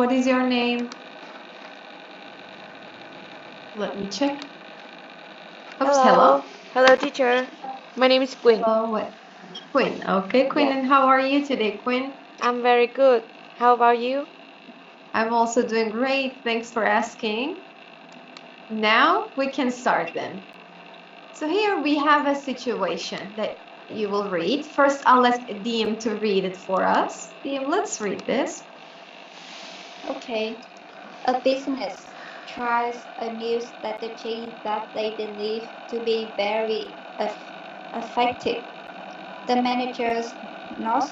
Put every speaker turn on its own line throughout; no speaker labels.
What is your name? Let me check. Oops, hello.
Hello, teacher. My name is Quinn.
Hello, what? Quinn. Okay, Quinn,
Yeah.
and how are you today, Quinn?
I'm very good. How about you?
I'm also doing great. Thanks for asking. Now we can start then. So here we have a situation that you will read. First, I'll ask Diem to read it for us. Diem, let's read this.
Okay. A business tries a new strategy that they believe to be very effective. The managers note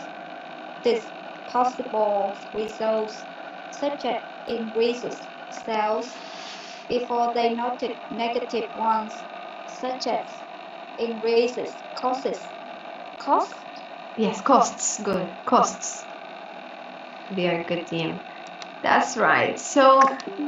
these possible results, such as increases sales, before they noted negative ones, such as increases costs. Costs?
Yes, costs. Good. Costs. Very good, Diem. That's right. So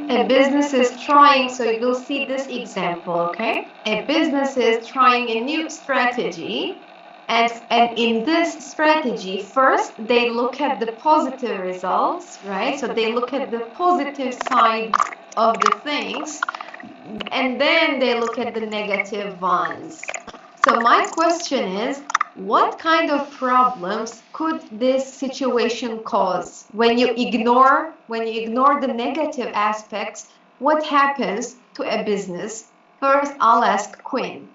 a business is trying, so you will see this example, okay? A business is trying a new strategy, and in this strategy, first they look at the positive results, right? So they look at the positive side of the things, and then they look at the negative ones. So my question is, what kind of problems could this situation cause? When you ignore the negative aspects, what happens to a business? First, I'll ask Quinn.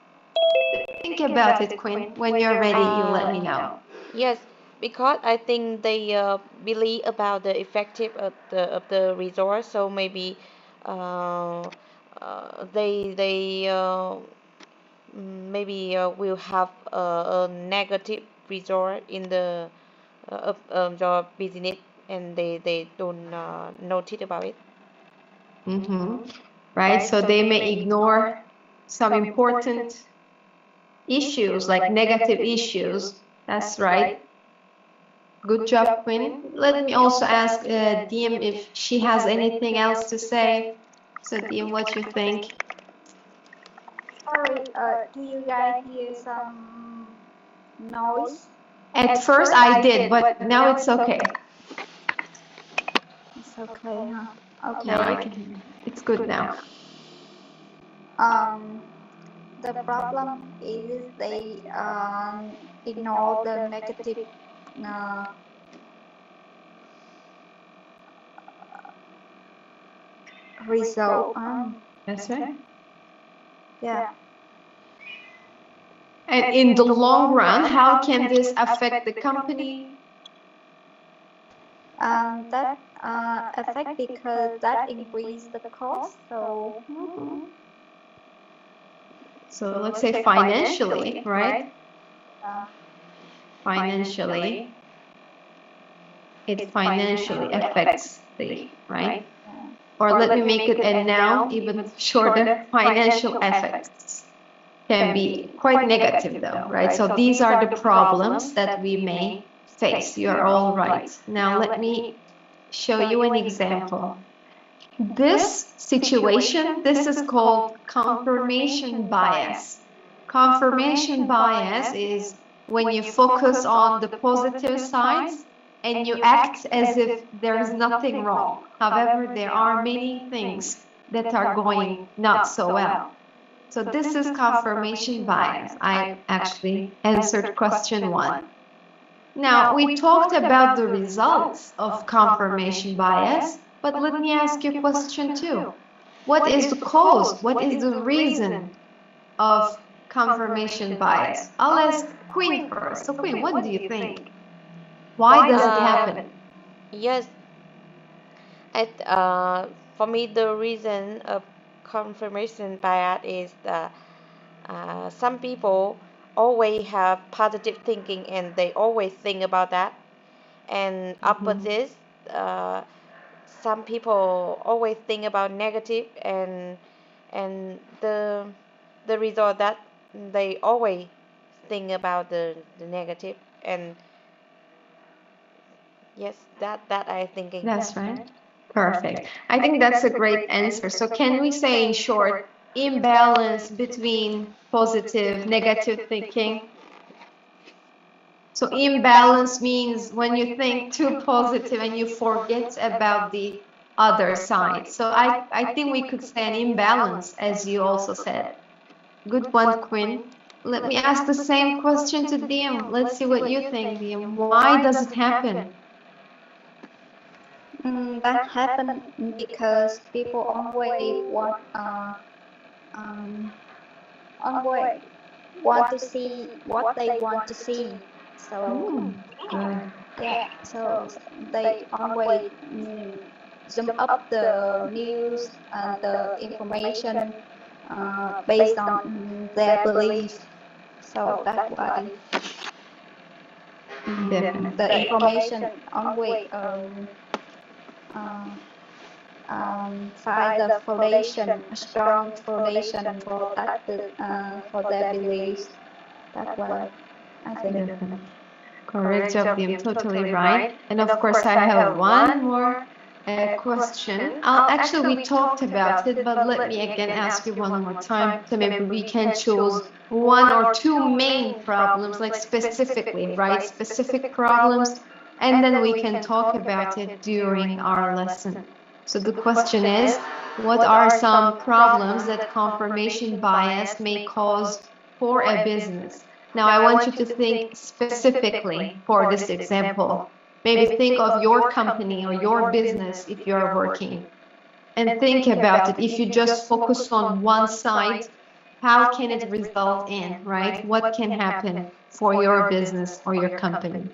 Think about it, Quinn. When you're ready, you let me know.
Yes, because I think they believe about the effective of the resource, so maybe uh, they maybe will have a negative result in the of your business, and they don't notice about it.
Right? So they may ignore some important issues, like negative issues. That's right. Good job, Quinn. Let me also ask Diem if she has anything else to say. So, Diem, what you think?
Sorry, do you guys hear some noise?
At first I did, but now it's okay.
It's okay, huh? Okay.
Now I can hear you. It's good now.
The problem is they ignore the negative result.
That's right.
Yeah.
And in the long run, how can this affect the company?
That affect because that increase the cost.
So let's say financially, right? Financially, it financially affects the, right? Or let me make it a now even shorter. Financial effects can be quite negative though, right? So these are the problems that we may face. You're all right. Now let me show you an example. This situation, this is called confirmation bias. Confirmation bias is when you focus on the positive sides and you act as if there's nothing wrong. However, there are many things that are going not so well. So this is confirmation bias. I actually answered question 1. Now, we talked about the results of confirmation bias, but let me ask you question 2. What is the cause? What is the reason of confirmation bias? I'll ask Queen first. So Queen, what do you think? Why does it happen?
Yes, for me the reason of confirmation bias is that some people always have positive thinking and they always think about that, and opposite, some people always think about negative, and the result that they always think about the negative, and yes, that I thinking.
That's right. Perfect. I think that's a great answer. So can we say in short, imbalance between positive, negative thinking? So imbalance means when you think too positive and you forget about the other side. So I think we could say an imbalance, as you also said. Good one, Quinn. Let me ask the same question to Diem. Let's see what you think, Diem. Why does it happen?
That happens because people always want to see what they want to see. So yeah, so they always zoom up the news and the information based on their beliefs. So that's why the information always find the foundation, a strong foundation for that for their beliefs. That's why I think.
Definitely. Correct job, Diem. Totally right. And of course, I have one more question. Actually, we talked about it, but let me again ask you one more time. So maybe we can choose one or two main problems, like specifically, right? Specific problems, and then we can talk about it during our lesson. So the question is, what are some problems that confirmation bias may cause for a business? Now, I want you to think specifically for this example. Maybe think of your company or your business if you're working, and think about it. If you just focus on one side, how can it result in, right? What can happen for your business or your company?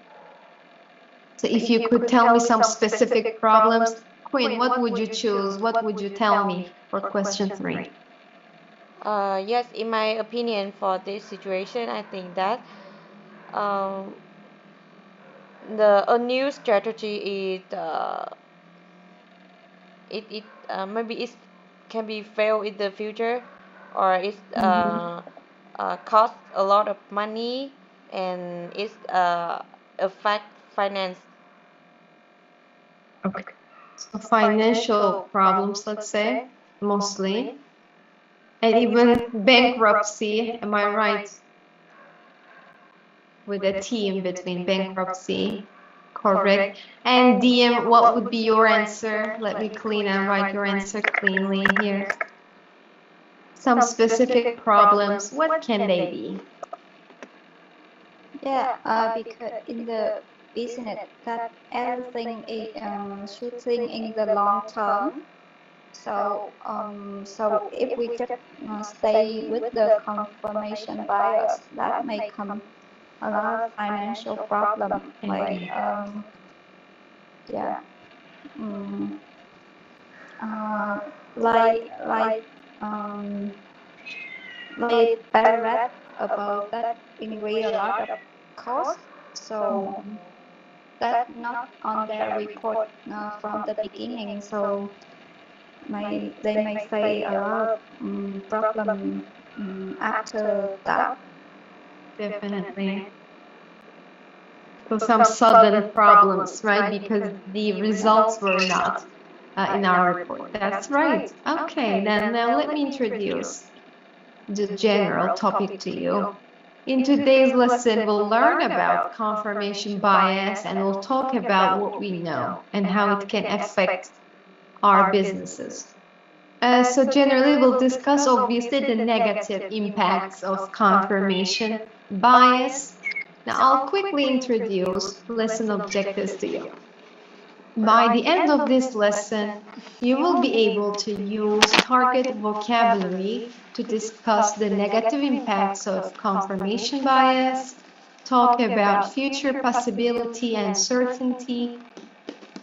So if you could tell me some specific problems, Quinn, what would you choose? What would you tell me for question 3?
Yes, in my opinion, for this situation, I think that a new strategy is maybe it can be fail in the future, or it cost a lot of money, and it affect finance.
Okay. So financial problems, let's say, mostly. And even bankruptcy, am I right? With a T in between, bankruptcy. Correct. And Diem, what would be your answer? Let me clean and write your answer cleanly here. Some specific problems, what can they be?
Yeah, because in the business, that everything is shooting in the long term. So, so if we just stay with the confirmation bias, that may come a lot of financial problem, like yeah, mm, like Barrett about that increase a lot of cost. So that's not on their report from the beginning. So they may say a lot of problem after that.
Definitely. So some sudden problems, right? Because the results were not in our report. That's right. Okay, then now let me introduce the general topic to you. In today's lesson, we'll learn about confirmation bias, and we'll talk about what we know and how it can affect our businesses. So generally, we'll discuss obviously the negative impacts of confirmation bias. Now, I'll quickly introduce lesson objectives to you. By the end of this lesson, you will be able to use target vocabulary to discuss the negative impacts of confirmation bias, talk about future possibility and certainty,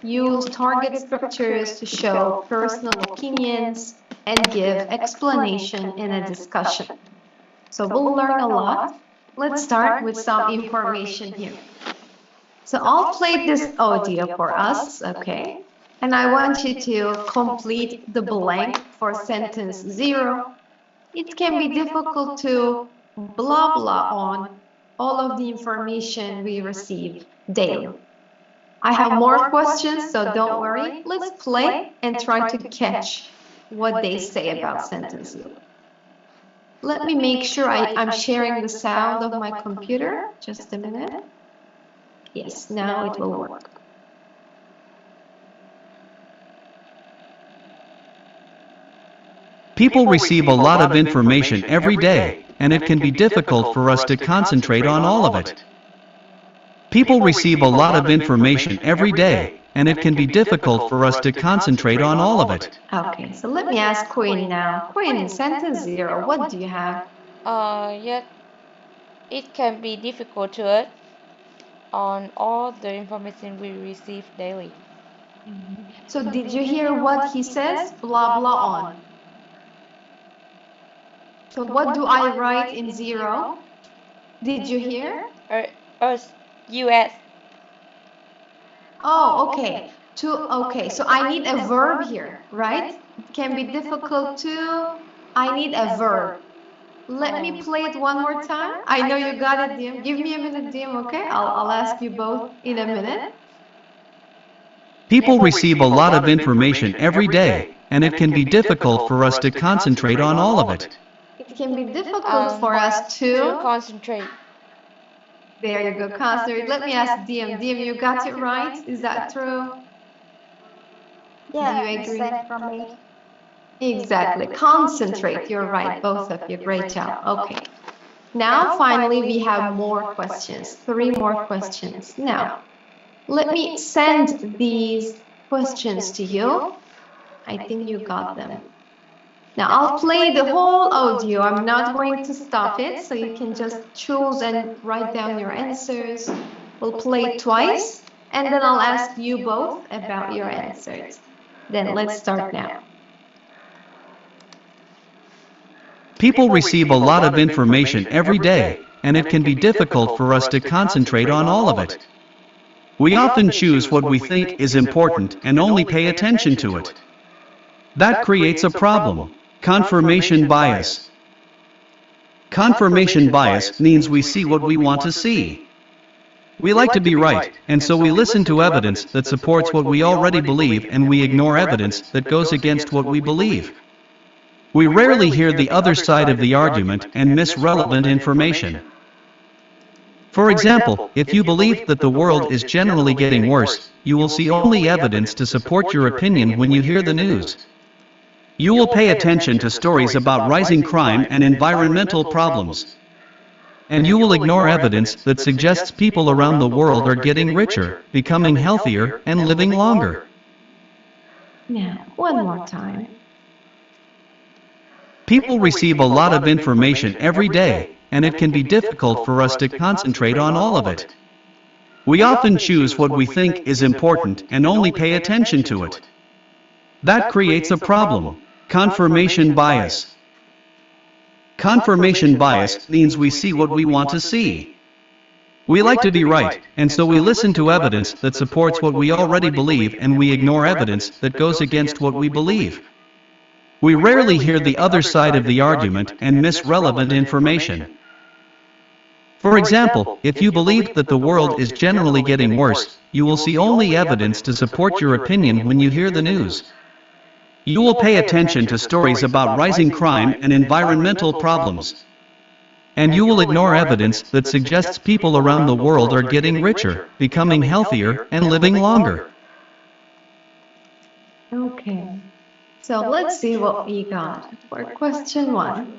use target structures to show personal opinions, and give explanation in a discussion. So we'll learn a lot. Let's start with some information here. So I'll play this audio for us, okay? And I want you to complete the blank for sentence 0. It can be difficult to blah blah on all of the information we receive daily. I have more questions, so don't worry. Let's play and try to catch what they say about sentence 0. Let me make sure I'm sharing the sound of my computer. Just a minute. Yes, now it will work.
People receive a lot of information every day, and it can be difficult for us to concentrate on all of it. People receive a lot of information every day, and it can be difficult for us to concentrate on all of it.
Okay, so let me ask Queen now. Queen, sentence 0, what do you have?
Yet it can be difficult to us on all the information we receive daily.
So did you hear what he says? Blah, blah on. So what do I write in 0? Did you hear?
Us, US.
Oh, okay. Okay, so I need a verb here, right? It can be difficult to. I need a verb. Let me play it one more time. I know you got it, Diem. Give me a minute, Diem, okay? I'll ask you both in a minute.
People receive a lot of information every day, and it can be difficult for us to concentrate on all of it.
It can be difficult for us to
concentrate.
There you go, concentrate. Let me ask Diem. Diem, you got it right? Is that true?
Yeah,
do you agree?
same from me.
Exactly. Concentrate. You're right, both of you. Great job. Okay. Now, finally, we have more questions. 3 more questions. Now, let me send these questions to you. I think you got them. Now, I'll play the whole audio. I'm not going to stop it, so you can just choose and write down your answers. We'll play it twice, and then I'll ask you both about your answers. Then let's start now.
People receive a lot of information every day, and it can be difficult for us to concentrate on all of it. We often choose what we think is important and only pay attention to it. That creates a problem. Confirmation bias. Confirmation bias means we see what we want to see. We like to be right, and so we listen to evidence that supports what we already believe and we ignore evidence that goes against what we believe. We rarely hear the other side of the argument and miss relevant information. For example, if you believe that the world is generally getting worse, you will see only evidence to support your opinion when you hear the news. You will pay attention to stories about rising crime and environmental problems. And you will ignore evidence that suggests people around the world are getting richer, becoming healthier, and living longer.
Now, one more time.
People receive a lot of information every day, and it can be difficult for us to concentrate on all of it. We often choose what we think is important and only pay attention to it. That creates a problem. Confirmation bias. Confirmation bias means we see what we want to see. We like to be right, and so we listen to evidence that supports what we already believe and we ignore evidence that goes against what we believe. We rarely hear the other side of the argument and miss relevant information. For example, if you believe that the world is generally getting worse, you will see only evidence to support your opinion when you hear the news. You will pay attention to stories about rising crime and environmental problems. And you will ignore evidence that suggests people around the world are getting richer, becoming healthier, and living longer.
Okay. So let's see what we got for question 1.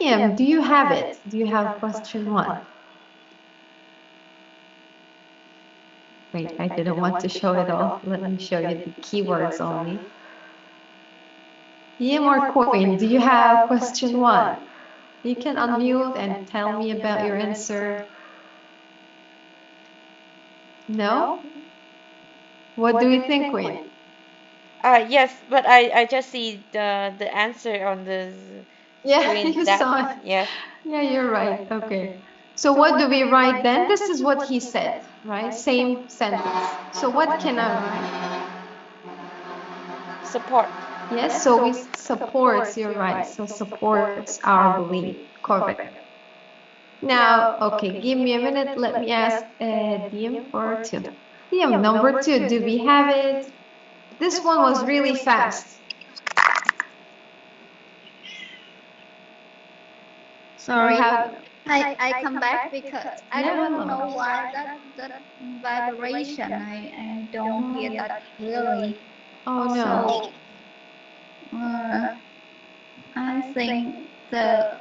Diem, do you have it? Do you have question 1? Wait, I didn't want to show it all. Let me show you the keywords only. Diem or Queen, do you have question 1? You can unmute and tell me about your answer. No? What do you think, Queen?
Yes, but I just see the answer on the screen.
You saw it.
Yes.
Yeah, you're right. Okay. So what do we write then? This is what he said, right? Same sentence. So what can I write?
Support.
Yes, so we supports, you're right. So supports our belief. Correct. Now, okay, give me a minute. Let me ask Diem for 2. Diem, number 2, do we have it? This one was really fast.
Sorry, I come back because I don't know why that vibration. I don't hear that clearly.
Oh no.
I think the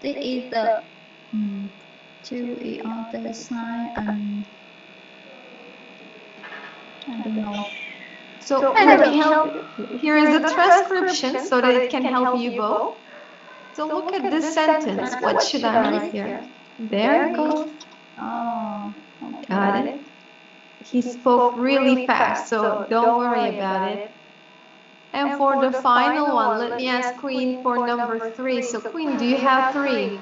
this is the 2 on the side and I don't know.
So let me help you. Here is the transcription so that it can help you both. So look at this sentence. What should I write here? There it goes.
Oh, okay.
Got it. He spoke really fast, so don't worry about it. And for the final one, let me ask Queen for number 3. So Queen, do you have 3?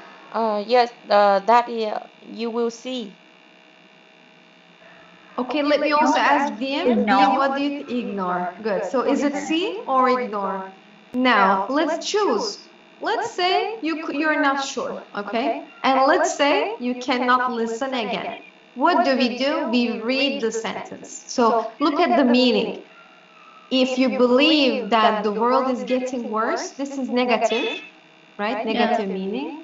Yes, that is, you will see.
Okay, let me also ask DM. DM, what do you ignore? Good. So is it C or ignore? Now, let's choose. Let's say you're not sure, okay? And let's say you cannot listen again. What do? We read the sentence. So look at the meaning. If you believe that the world is getting worse, this is negative, right? Negative meaning.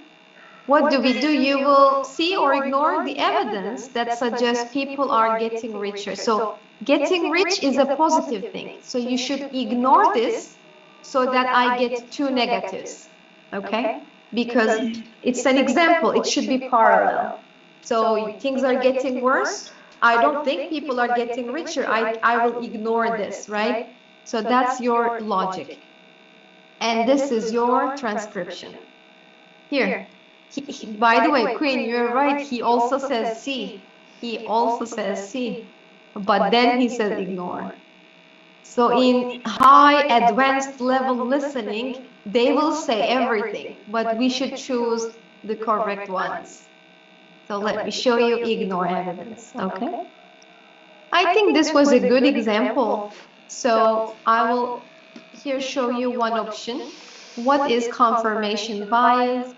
What do? You will see or ignore the evidence that suggests people are getting richer. So getting rich is a positive thing. So you should ignore this so that I get 2 negatives, okay? Because it's an example, it should be parallel. So things are getting worse. I don't think people are getting richer. I will ignore this, right? So that's your logic. And this is your transcription. Here. By the way, Queen, you're right. He also says C. He also says C. But then he says ignore. So in high advanced level listening, they will say everything, but we should choose the correct ones. So let me show you ignore evidence, okay? I think this was a good example. So I will here show you one option. What is confirmation bias?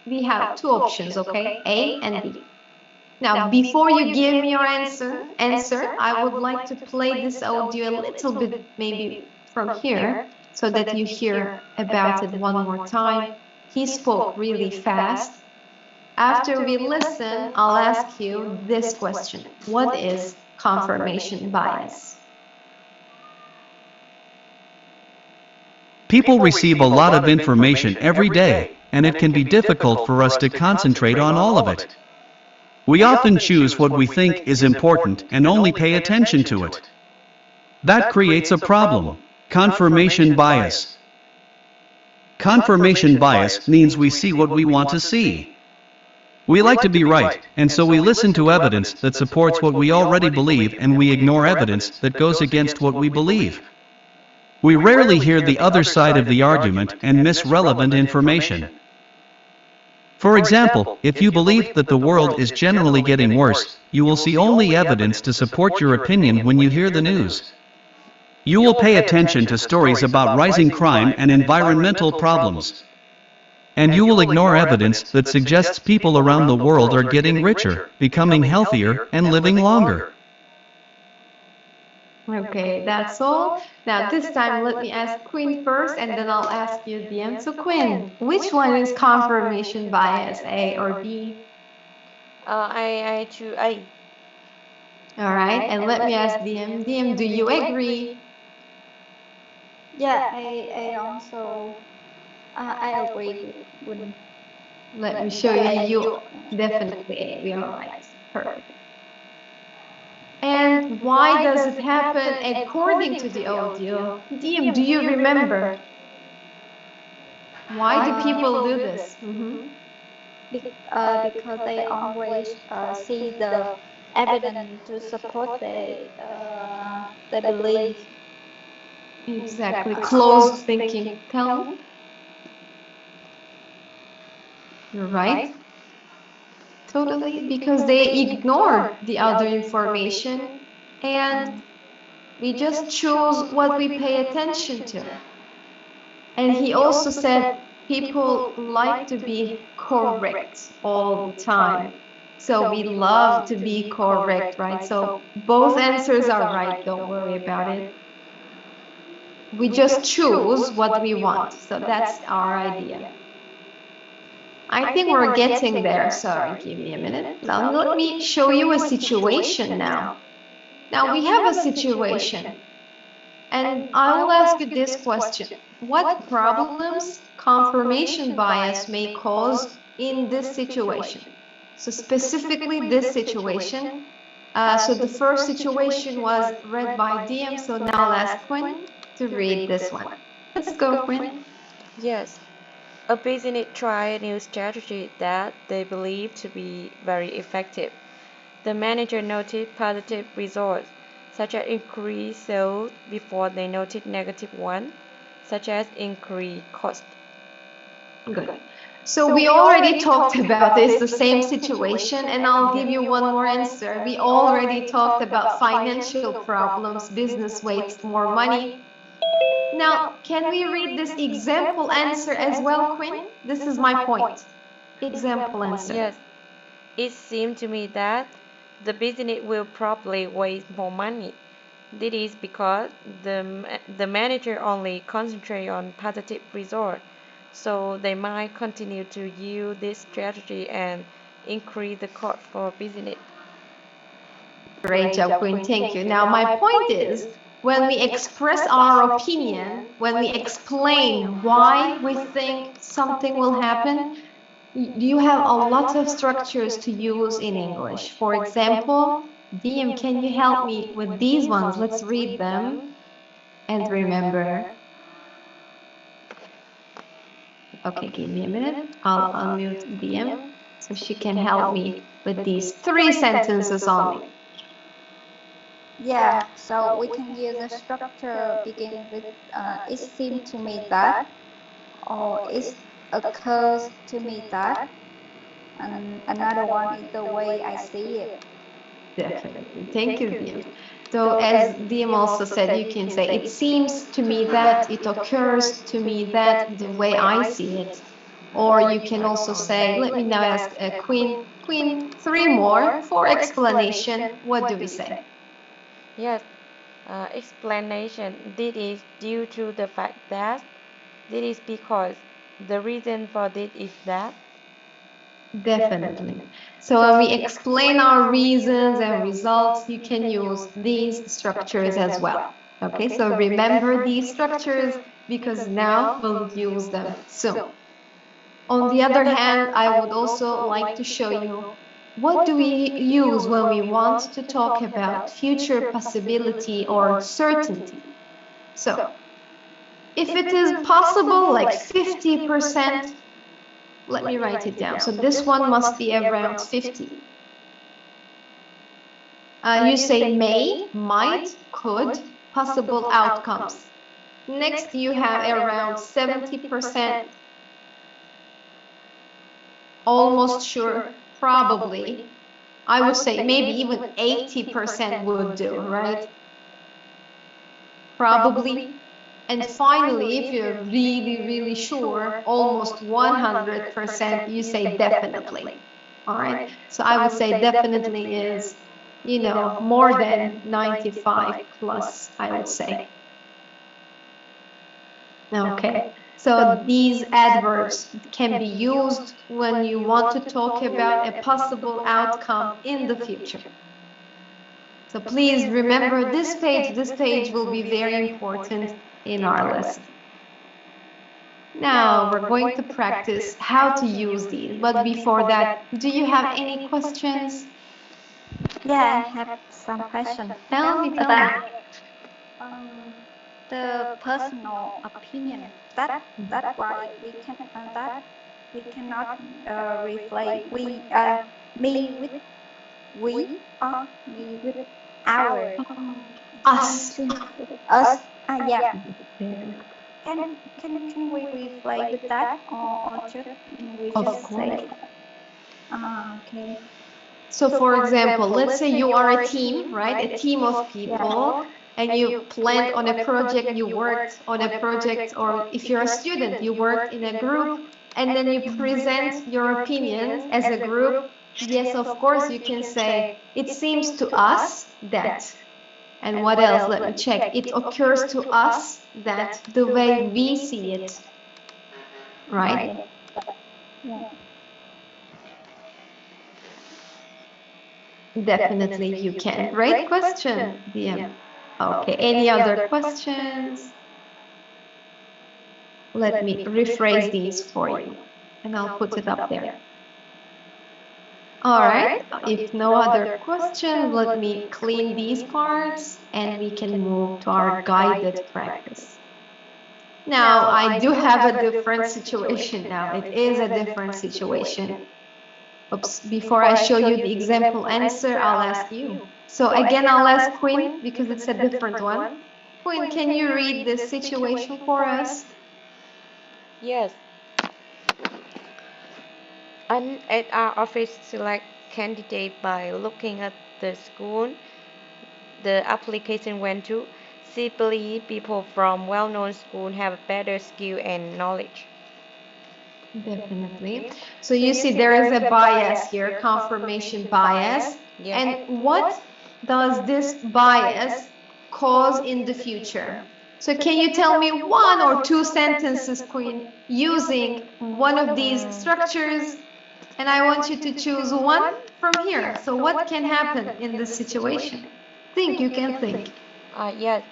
We have 2 options, okay? A and B. Now, before you give me your answer, I would like to play this audio a little bit, maybe from here, so that you hear about it one more time. He spoke really fast. After we listen, I'll ask you this question. What is confirmation bias?
People receive a lot of information every day, and it can be difficult for us to concentrate on all of it. We often choose what we think is important and only pay attention to it. That creates a problem. Confirmation bias. Confirmation bias means we see what we want to see. We like to be right, and so we listen to evidence that supports what we already believe and we ignore evidence that goes against what we believe. We rarely hear the other side of the argument and miss relevant information. For example, if you believe that the world is generally getting worse, you will see only evidence to support your opinion when you hear the news. You will pay attention to stories about rising crime and environmental problems. And you will ignore evidence that suggests people around the world are getting richer, becoming healthier, and living longer.
Okay, that's all. Now this time let me ask Queen first and then I'll ask you DM. So Queen, which one is confirmation bias, A or B?
I choose A.
Alright, and let me ask DM. DM, do you agree?
Yeah, I also I agree with.
Let me show you. You definitely agree. Alright, perfect. And why does it happen according to the audio? DM, do you remember? Why do people do this?
Because they always see the evidence to support their belief.
Exactly, closed thinking. Tell me. You're right. Totally, because they ignore the other information and we just choose what we pay attention to. And he also said people like to be correct all the time. So we love to be correct, right? So both answers are right, don't worry about it. We just choose what we want. So that's our idea. I think we're getting there. Sorry, give me a minute. Now let me show you a situation now. Now we have a situation. And I will ask you this question. What problems confirmation bias may cause in this situation? So specifically this situation. So the first situation was read by DM, so now I'll ask Quinn to read this one. Let's go, Quinn.
Yes. A business try a new strategy that they believe to be very effective. The manager noted positive results, such as increased sales, before they noted negative ones, such as increased cost.
Good. So we already talked about this, the same situation, and I'll give you one more answer. We already talked about financial problems, business wastes more money. Now, can we read this example answer as well, Quinn? This is my point. Example answer.
Yes. It seemed to me that the business will probably waste more money. This is because the manager only concentrates on positive results, so they might continue to use this strategy and increase the cost for business.
Great job, Quinn. Thank you. Now, my point is, when we express our opinion, when we explain why we think something will happen, you have a lot of structures to use in English. For example, DM, can you help me with these ones? Let's read them and remember. Okay, give me a minute. I'll unmute DM so she can help me with these 3 sentences only.
Yeah, so we can use a structure beginning with it seemed to me that, or it occurs to me that, and another one is the way I see it.
Definitely. Thank you, Diem. So as Diem also said, you can say, it seems to me that, it occurs to me that, the way I see it. Or you can also say, let me now ask Queen, 3 more for explanation. What do we say?
Yes, explanation. This is due to the fact that, this is because, the reason for this is that.
Definitely. So when we explain our reasons and results, you can use these structures as well. Okay, so remember these structures because now we'll use them soon. On the other hand, I would also like to show you what do we use when we want to talk about future possibility or certainty. So, if it is possible, like 50%, let me write it down. So this one must be around 50. You say may, might, could, possible outcomes. Next, you have around 70%, almost sure, probably. I would say maybe even 80% would do, right? Probably. And finally, if you're really, really sure, almost 100%, you say definitely. All right. So I would say definitely is, you know, more than 95 plus, I would say. Okay. So these adverbs can be used when you want to talk about a possible outcome in the future. So please remember this page. This page will be very important in our lesson. Now we're going to practice how to use these. But before that, do you have any questions?
Yeah, I have some questions.
Tell me.
About the personal opinion. That's why we cannot replace me with we or me with our.
Us.
Us. Yeah. Can we replay with that or just we just say? Okay.
So for example, let's say you are a team, right? A team of people, and you planned on a project, you worked on a project, or if you're a student, you worked in a group, and then you present your opinions as a group. Yes, of course, you can say, it seems to us that. And what else? Let me check. It occurs to us that, the way we see it. Right?
Yeah.
Definitely you can. Great question, DM. Okay, any other questions? Let me rephrase these for you, and I'll put it up there. All right, if no other question, let me clean these parts and we can move to our guided practice. Now, I do have a different situation now. It is a different situation. Oops, before I show you the example answer, I'll ask you. So again, I'll ask Quinn because it's a different one. Quinn, can you read this situation for us?
Yes. An HR office select candidate by looking at the school the application went to. She believes people from well-known schools have better skill and knowledge.
Definitely. So you see there is a bias here, confirmation bias.
Yeah.
And what does this bias cause in the future? So can you tell me one or two sentences, Queen, using one of these structures? And I want you to choose one from here. So what can happen in this situation? Think, you can think.
Yes.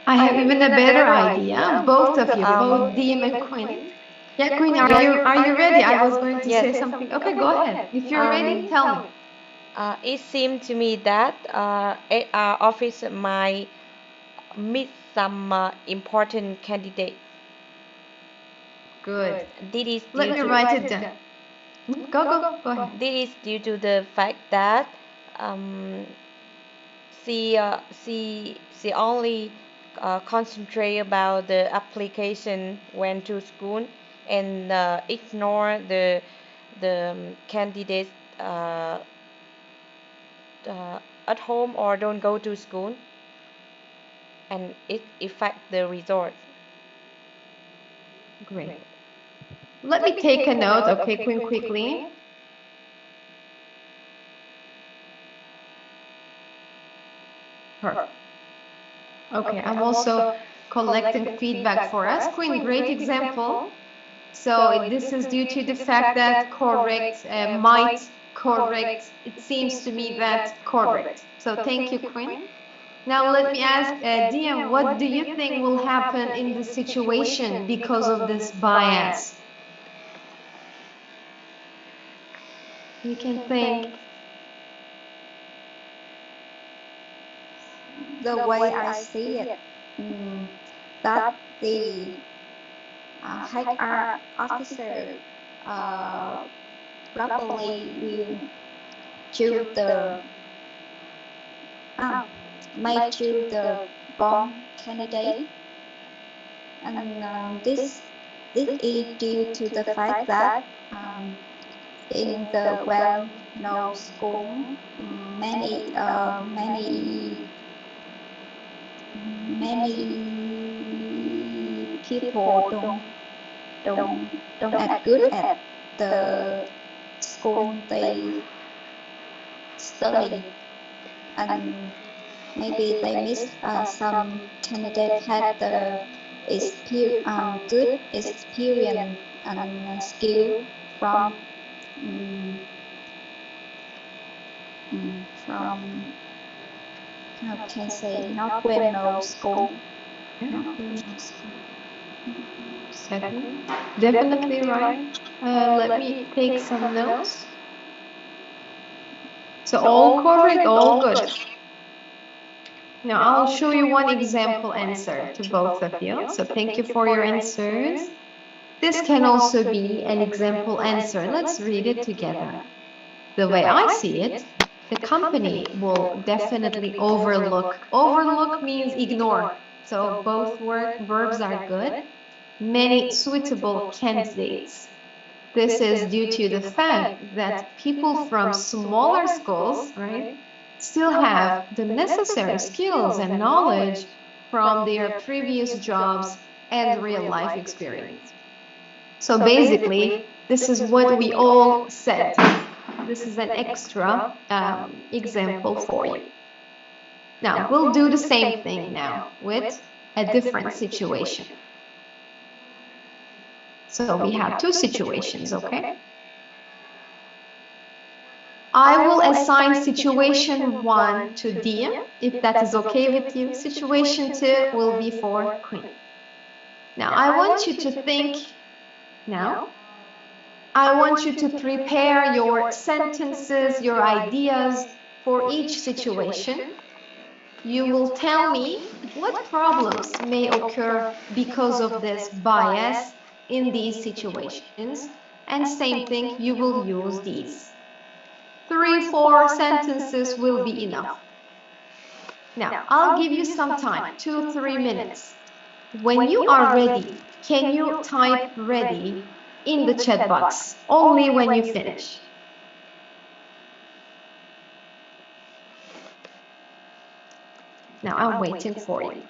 I have even a better idea. Both of you, both Diem and Quinn. Yeah, Queen, are you ready? I was going to say something. Okay, go ahead. If you're ready, tell me.
It seemed to me that HR office might miss some important candidate.
Good.
This is
Let me write it down. Go ahead.
This is due to the fact that she only concentrate about the application went to school and ignore the candidates at home or don't go to school, and it affect the result.
Great. Let me take a note, okay, Queen, quickly. Perfect. Okay, I'm also collecting feedback for us. Queen, great example. So this is due to the fact that correct, might, correct, it seems to me that correct. So thank you, Queen. Now let me ask Diem, what do you think will happen in this situation because of this bias? You can think.
The way I see it, that the HR officer probably will choose may choose the wrong candidate, and this is due to the fact that in the well-known school, many people don't act good at the school they study, and maybe they miss some candidates had the good experience and skill from how can I say not well-known school.
Definitely right. Let me take some notes. So all correct, all good. Now I'll show you one example answer to both of you. So thank you for your answers. This can also be an example answer. Let's read it together. The way I see it, the company will definitely overlook. Overlook means ignore. So both verbs are good. Many suitable candidates. This is due to the fact that people from smaller schools, right, still have the necessary skills and knowledge from their previous jobs and real life experience. So basically, this is what we all said. this is an extra example for you. Now, we'll do the same thing now with a different situation. So we have two situations, okay? I will assign situation 1 to D, if that is okay with you. Situation 2 will be for Queen. Now, I want you to think now. I want you to prepare your sentences, your ideas for each situation. You will tell me what problems may occur because of this bias in these situations. And same thing, you will use these. 3-4 sentences will be enough. Now, I'll give you some time, 2-3 minutes. When you are ready, can you type ready in the chat box? Only when you finish. Now, I'm waiting for you.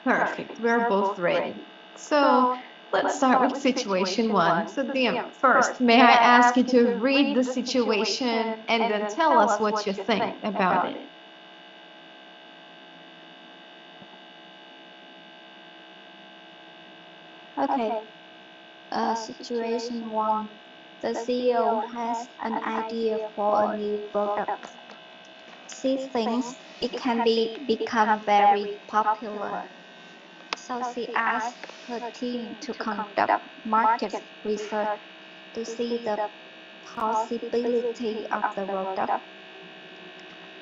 Perfect. We're both ready. So let's start with situation one. So DM, first, may I ask you to read the situation and then tell us what you think about it?
Okay. Situation one. The CEO has an idea for a new product. She thinks it can become very popular. So she asked her team to conduct market research to see the possibility of the product.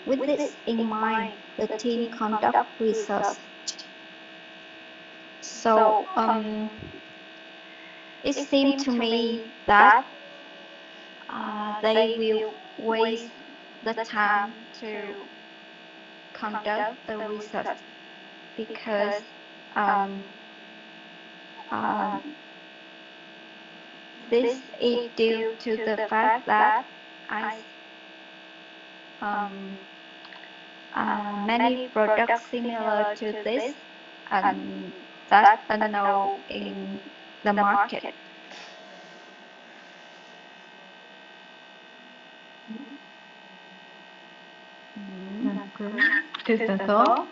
With this in mind, the team conduct research. So it seemed to me that they will waste the time to conduct the research because this is due to the fact that many products similar to this that are known in the market.
Is that all?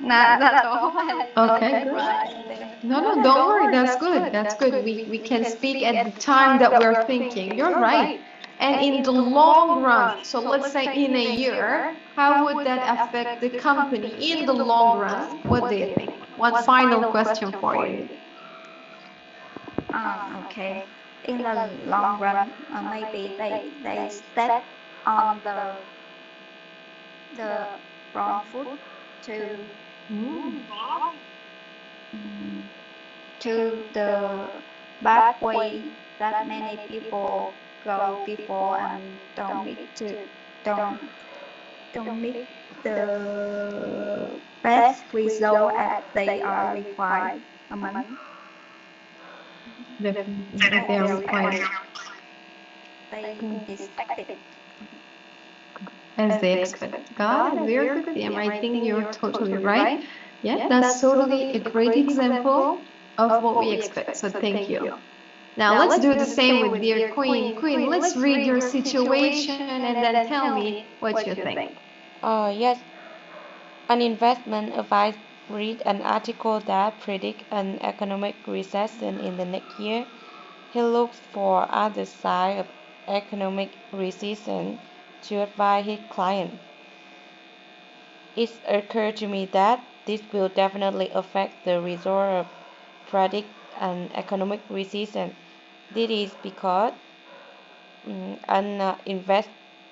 That's all.
Okay, good. No, don't worry. That's good. That's good. We can speak at the time that we're thinking. You're right. And in the long run, so let's say in a year, how would that affect the company in the long run? What do you think? One final question for you.
Okay. In the long run, maybe they step on the wrong foot to the bad way that many people go before and don't meet the best result as they are required.
Definitely, as they are required.
They expected.
As they expect. Got it. Very good, DM. I think you're totally right. Yeah, that's totally a great example of what we expect. So thank you. Now let's do the same with dear Queen. Queen, let's read your situation and then tell me what you think.
Yes, an investment advisor read an article that predicts an economic recession in the next year. He looks for other signs of economic recession to advise his client. It occurred to me that this will definitely affect the result of predict an economic recession. This is because an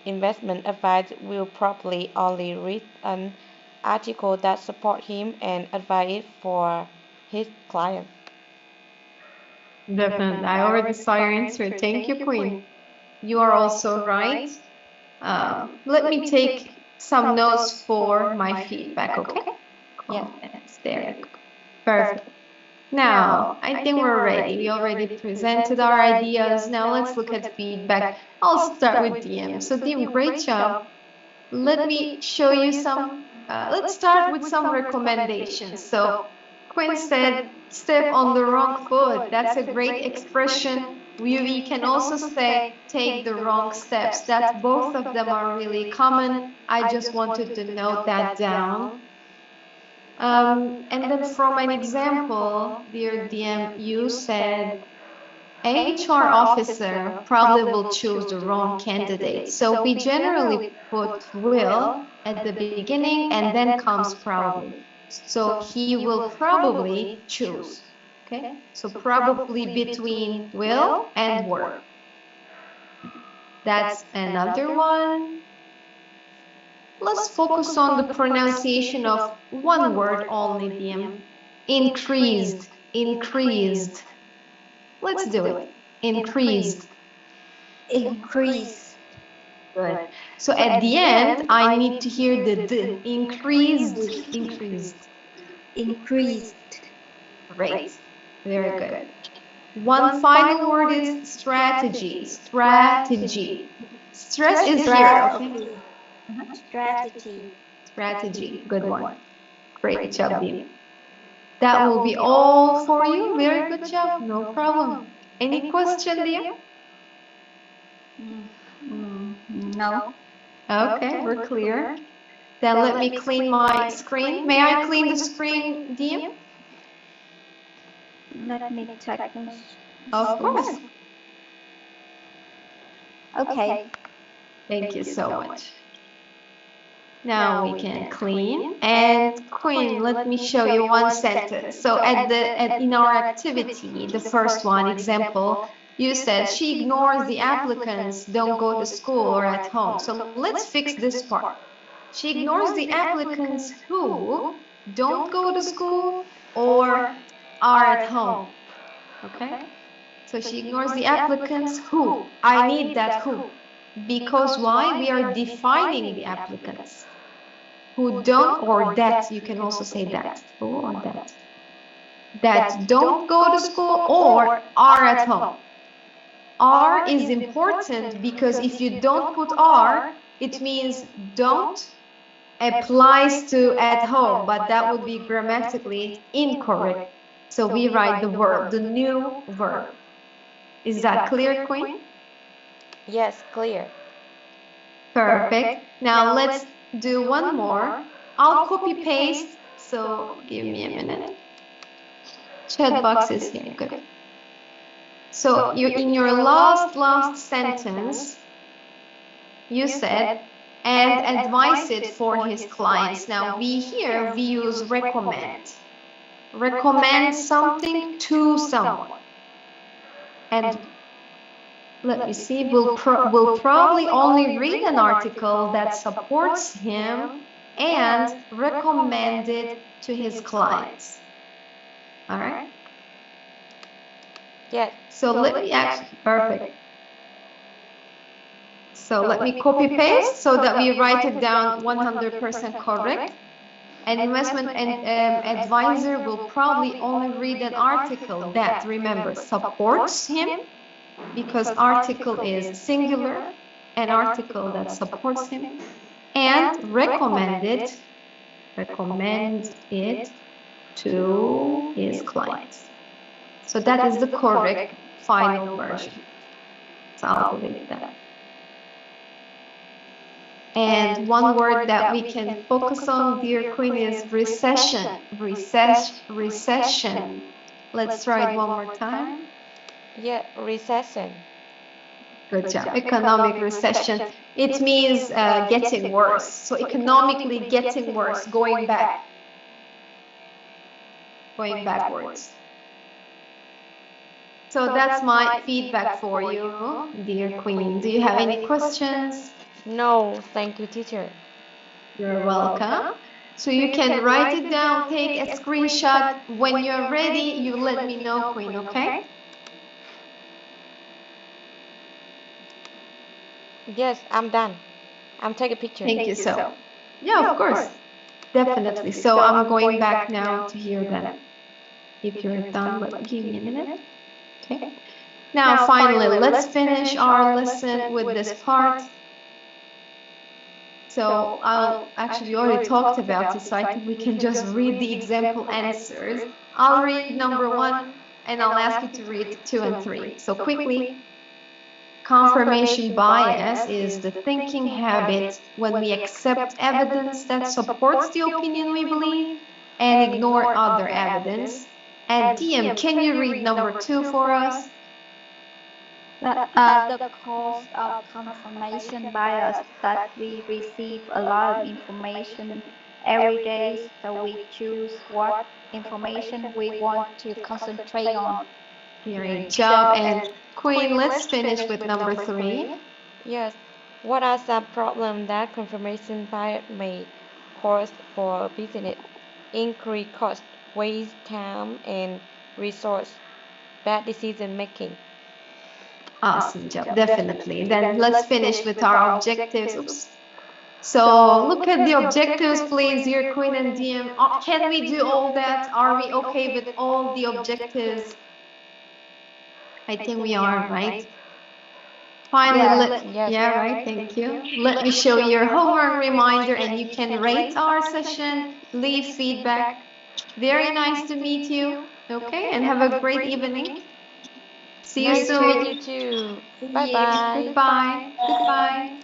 investment advisor will probably only read an article that supports him and advise it for his client.
Definitely. I already saw your answer. Thank you, Queen. You are also right. Let me take some notes for my feedback, okay?
Yeah.
Yes, there you go. Perfect. Now, I think we're ready. We already presented our ideas. Now let's look at feedback. I'll start with DM. So DM, great job. Let me show you some, let's start with some recommendations. So Quinn said, step on the wrong foot. That's a great expression. We can also say, take the wrong steps. That's both of them are really common. I just wanted to note that down. And then from an example, dear DM, you said, HR officer probably will choose the wrong candidate. So we generally put will at the beginning and then comes probably. So he will probably choose. Okay, so probably between will and work. That's another one. Let's focus on the pronunciation of one word only, DM. Increased, increased. Let's do it. Increased.
Increase.
Good. So at the end, I need to hear the d. Increased, increased.
Increased.
Great. Very good. One final word is strategy. Strategy. Stress is here, okay?
Strategy.
Strategy. Good one. Great job, Dean. That will be all for you. Very good job. No problem. Any question, dear?
No.
Okay, we're clear. Then let me clean my screen. May I clean the screen, dear?
Let me check.
Of course.
Okay.
Thank you so much. Now we can clean. And Queen, let me show you one sentence. So in our activity, the first one, example, you said she ignores the applicants, don't go to school or at home. So let's fix this part. She ignores the applicants who don't go to school or are at home. Okay? So she ignores the applicants who. I need that who. Because why? We are defining the applicants. Who don't, or that, you can also say that. Who or that. That don't go to school or are at home. Are is important because if you don't put are, it means don't applies to at home, but that would be grammatically incorrect. So we write the verb, the new verb. Is that clear, Queen?
Yes, clear.
Perfect. Now let's do one more. I'll copy paste, so give me a minute. Chat box is here, good. So in your last sentence, you said, and advise it for his clients. Now we use recommend. Recommend something to someone. And let me see, we'll probably only read an article that supports him and recommend it to his clients. All right?
Yes.
So let me actually, perfect. So let me copy paste so that we write it down 100% correct. An investment advisor will probably only read an article that, remember, supports him, because article is singular, an article that supports him, and recommend it to his clients. So that is the correct final version. So I'll delete that. And one word that we can focus on, dear Queen, is recession. Recession. Let's try it one more time.
Yeah, recession.
Good job. Economic recession. It means getting worse. So economically getting worse, going back. Going backwards. So that's my feedback for you, dear Queen. Do you have any questions?
No, thank you, teacher.
You're welcome. So you can write it down, take a screenshot. When you're ready, you let me know, Queen, okay?
Yes, I'm done. I'm taking a picture.
Thank you so. Yeah, of course. Definitely. So I'm going back now to hear that. If you're done, give me a minute. Okay. Now, finally, let's finish our lesson with this part. So I'll actually already talked about this, so I think we can just read the example answers. I'll read number 1, and I'll ask you to read 2 and 3. So quickly, confirmation bias is the thinking habit when we accept evidence that supports the opinion we believe and ignore other evidence. And DM, can you read number 2 for us?
The cause of confirmation bias that we receive a lot of information every day, so we choose what information we want to concentrate on.
Great job. And Queen, let's finish with number 3.
Yes. What are some problems that confirmation bias may cause for business? Increase cost, waste time and resource, bad decision making.
Awesome job, definitely. Then let's finish with our objectives. Oops. So look at the objectives, please, dear Queen and DM. Can we do all that? Are we okay with all the objectives? I think we are, right? Finally, yeah, right, thank you. Let me show your homework reminder, and you can rate our session, leave feedback. Very nice to meet you. Okay, and have a great evening. See you
Nice to
soon.
meet you too.
See
Bye
you.
bye.
Goodbye. Goodbye.